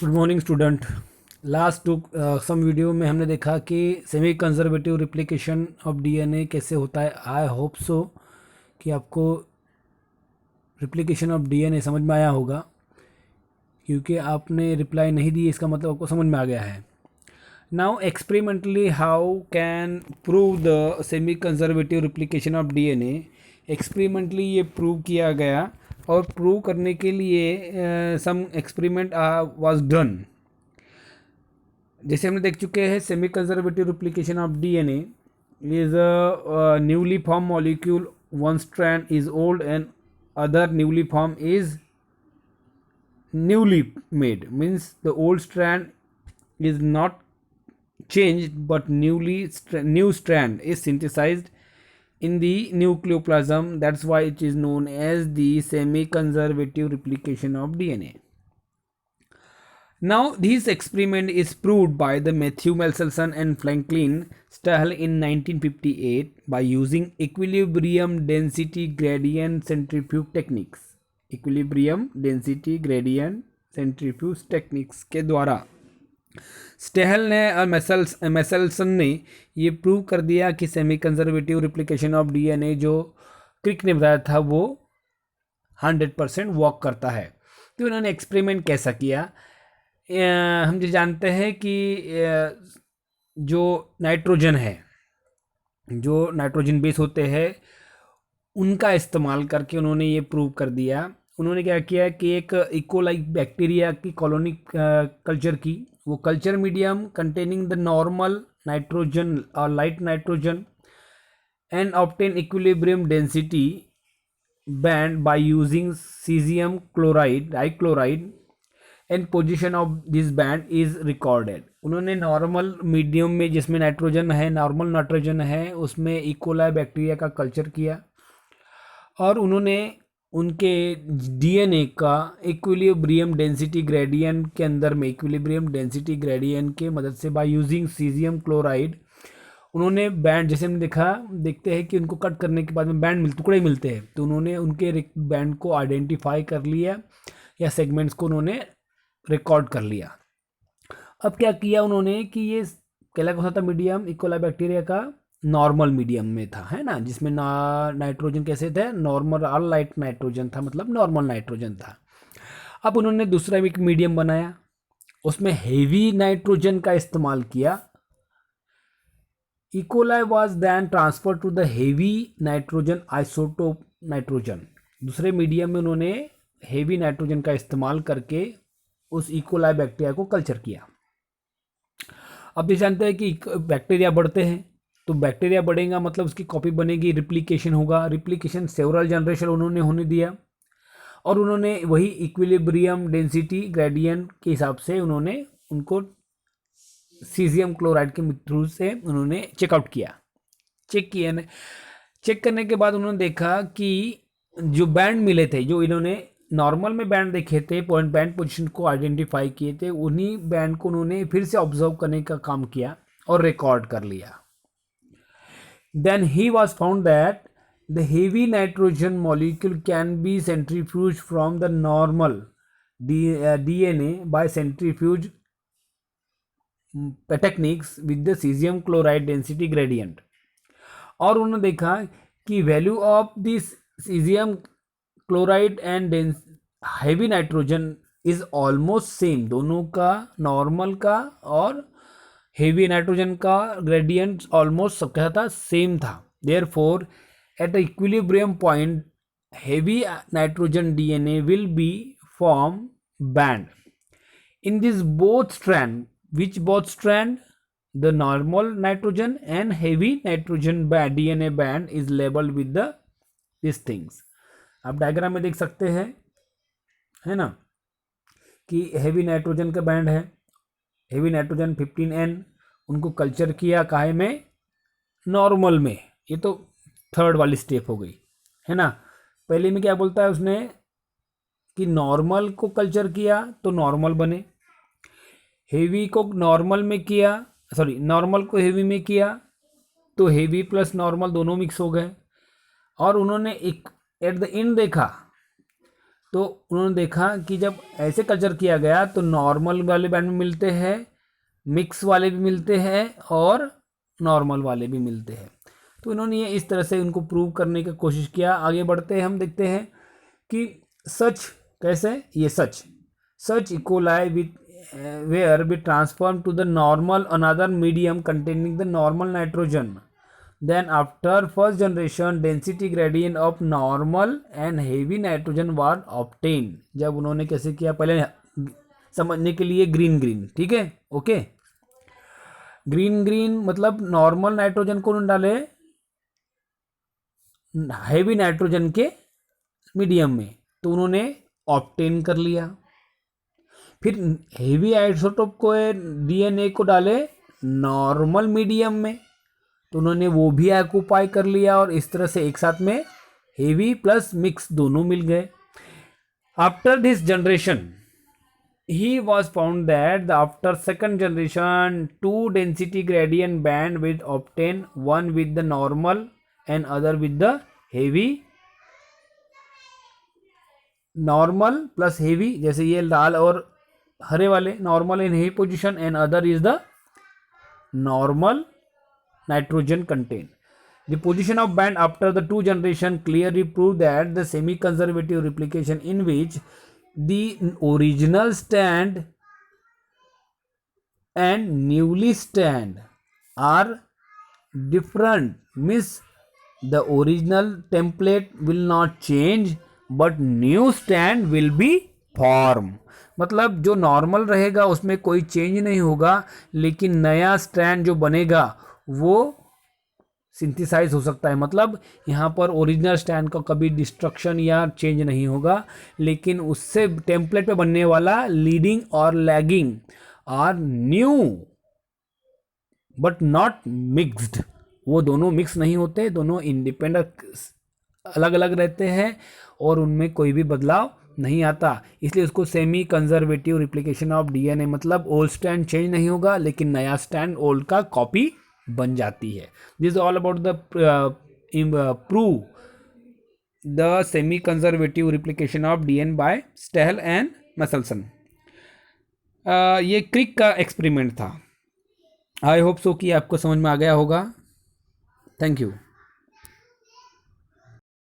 Good morning student. Last two some video में हमने देखा कि semi conservative replication of DNA कैसे होता है। आई होप सो कि आपको रिप्लिकेशन ऑफ डीएनए समझ में आया होगा, क्योंकि आपने रिप्लाई नहीं दी इसका मतलब आपको समझ में आ गया है। Now experimentally how can prove the semi conservative replication of DNA. Experimentally ये प्रूव किया गया और प्रूव करने के लिए सम एक्सपेरिमेंट वाज डन। जैसे हमने देख चुके हैं semi conservative replication of DNA is a newly form molecule, one strand is old and other newly form is newly made, means the old strand is not changed but new strand is synthesized in the nucleoplasm. That's why it is known as the semi conservative replication of DNA. Now this experiment is proved by the Matthew Michelson and Franklin Stahl in 1958 by using equilibrium density gradient centrifuge techniques. Equilibrium density gradient centrifuge techniques के द्वारा Stahl ने और Meselson ने ये prove कर दिया कि semi conservative replication of DNA जो क्रिक ने बताया था वो 100% वर्क करता है। तो इन्होंने एक्सपेरिमेंट कैसा किया, हम जो जानते हैं कि जो नाइट्रोजन है, जो नाइट्रोजन बेस होते हैं, उनका इस्तेमाल करके उन्होंने ये प्रूव कर दिया। उन्होंने क्या किया कि एक इकोलाई बैक्टीरिया की कॉलोनी कल्चर की, वो culture medium containing the normal nitrogen और light nitrogen and obtain equilibrium density band by using caesium chloride dichloride and position of this band is recorded. उन्होंने नॉर्मल मीडियम में जिसमें nitrogen है, normal nitrogen है, उसमें E coli bacteria का culture किया और उन्होंने उनके डीएनए का इक्विलिब्रियम डेंसिटी ग्रेडियंट के अंदर में इक्विलिब्रियम डेंसिटी ग्रेडियंट के मदद से बाय यूजिंग सीजियम क्लोराइड उन्होंने बैंड, जैसे हमने देखते हैं कि उनको कट करने के बाद में बैंड टुकड़े मिलते हैं, तो उन्होंने उनके बैंड को आइडेंटिफाई कर लिया या सेगमेंट्स को उन्होंने रिकॉर्ड कर लिया। अब क्या किया उन्होंने कि ये क्या कौन सा था मीडियम, इकोलाई बैक्टीरिया का नॉर्मल मीडियम में था, है ना, जिसमें नाइट्रोजन कैसे थे, नॉर्मल ऑल लाइट नाइट्रोजन था, मतलब नॉर्मल नाइट्रोजन था। अब उन्होंने दूसरा एक मीडियम बनाया, उसमें हेवी नाइट्रोजन का इस्तेमाल किया। E coli was then transfer to the heavy nitrogen isotope nitrogen. दूसरे मीडियम में उन्होंने हेवी नाइट्रोजन का इस्तेमाल करके उस इकोलाई बैक्टीरिया को कल्चर किया। अब ये जानते हैं कि बैक्टीरिया बढ़ते हैं, तो बैक्टीरिया बढ़ेगा मतलब उसकी कॉपी बनेगी, रिप्लिकेशन होगा। रिप्लिकेशन सेवरल जनरेशन उन्होंने होने दिया और उन्होंने वही इक्विलिब्रियम डेंसिटी ग्रेडियंट के हिसाब से उन्होंने उनको सीजियम क्लोराइड के थ्रू से उन्होंने चेकआउट किया। चेक करने के बाद उन्होंने देखा कि जो बैंड मिले थे, जो इन्होंने नॉर्मल में बैंड देखे थे, बैंड पोजीशन को आइडेंटिफाई किए थे, उन्हीं बैंड को उन्होंने फिर से ऑब्जर्व करने का काम किया और रिकॉर्ड कर लिया। Then he was found that the heavy nitrogen molecule can be centrifuged from the normal DNA by centrifuge techniques with the cesium chloride density gradient। और उन्होंने देखा कि value of this cesium chloride and heavy nitrogen is almost same, दोनों का normal का और heavy nitrogen का gradient almost सबका था, सेम था। Therefore at the equilibrium point heavy nitrogen DNA will be form band in this both strand, which both strand the normal nitrogen and heavy nitrogen DNA band is labelled with the this things. आप diagram में देख सकते हैं, है ना, कि heavy nitrogen का band है, हेवी नाइट्रोजन 15N, उनको कल्चर किया काहे में, नॉर्मल में। ये तो थर्ड वाली स्टेप हो गई, है ना। पहले में क्या बोलता है उसने कि नॉर्मल को कल्चर किया तो नॉर्मल बने, हेवी को नॉर्मल में किया, सॉरी नॉर्मल को हेवी में किया तो हेवी प्लस नॉर्मल दोनों मिक्स हो गए। और उन्होंने एक एट द एंड देखा तो उन्होंने देखा कि जब ऐसे कल्चर किया गया तो नॉर्मल वाले बैंड भी मिलते हैं, मिक्स वाले भी मिलते हैं और नॉर्मल वाले भी मिलते हैं। तो इन्होंने ये इस तरह से उनको प्रूव करने की कोशिश किया। आगे बढ़ते हैं, हम देखते हैं कि सच कैसे, ये सच E coli with where be transformed to the normal another medium containing the normal nitrogen. Then after first generation density gradient of normal and heavy nitrogen was obtained. जब उन्होंने कैसे किया, पहले समझने के लिए ग्रीन, ठीक है, ओके। ग्रीन मतलब नॉर्मल नाइट्रोजन को डाले हैवी नाइट्रोजन के मीडियम में, तो उन्होंने ऑब्टेन कर लिया। फिर हेवी आइसोटोप को डीएनए को डाले नॉर्मल मीडियम में, तो उन्होंने वो भी ऑक्यूपाई कर लिया और इस तरह से एक साथ में हेवी प्लस मिक्स दोनों मिल गए। After this generation he was found that after second generation two density gradient band with obtain, one with the normal and other with the heavy, normal plus heavy, जैसे ये लाल और हरे वाले normal in heavy position and other is the normal nitrogen content. The position of band after the two generation clearly prove that the semi-conservative replication in which the original strand and newly strand are different means the original template will not change but new strand will be form. मतलब जो normal रहेगा उसमें कोई change नहीं होगा, लेकिन नया strand जो बनेगा वो सिंथेसाइज हो सकता है। मतलब यहाँ पर ओरिजिनल स्टैंड का कभी डिस्ट्रक्शन या चेंज नहीं होगा, लेकिन उससे टेम्पलेट पे बनने वाला लीडिंग और lagging are new but not mixed. वो दोनों मिक्स नहीं होते, दोनों इंडिपेंडेंट अलग अलग रहते हैं और उनमें कोई भी बदलाव नहीं आता, इसलिए उसको semi conservative replication of DNA, मतलब ओल्ड स्टैंड चेंज नहीं होगा लेकिन नया स्टैंड ओल्ड का कॉपी बन जाती है। This all about the prove the semi conservative replication of DNA by Stahl and Meselson. ये क्रिक का एक्सपेरिमेंट था। आई होप सो कि आपको समझ में आ गया होगा। Thank you.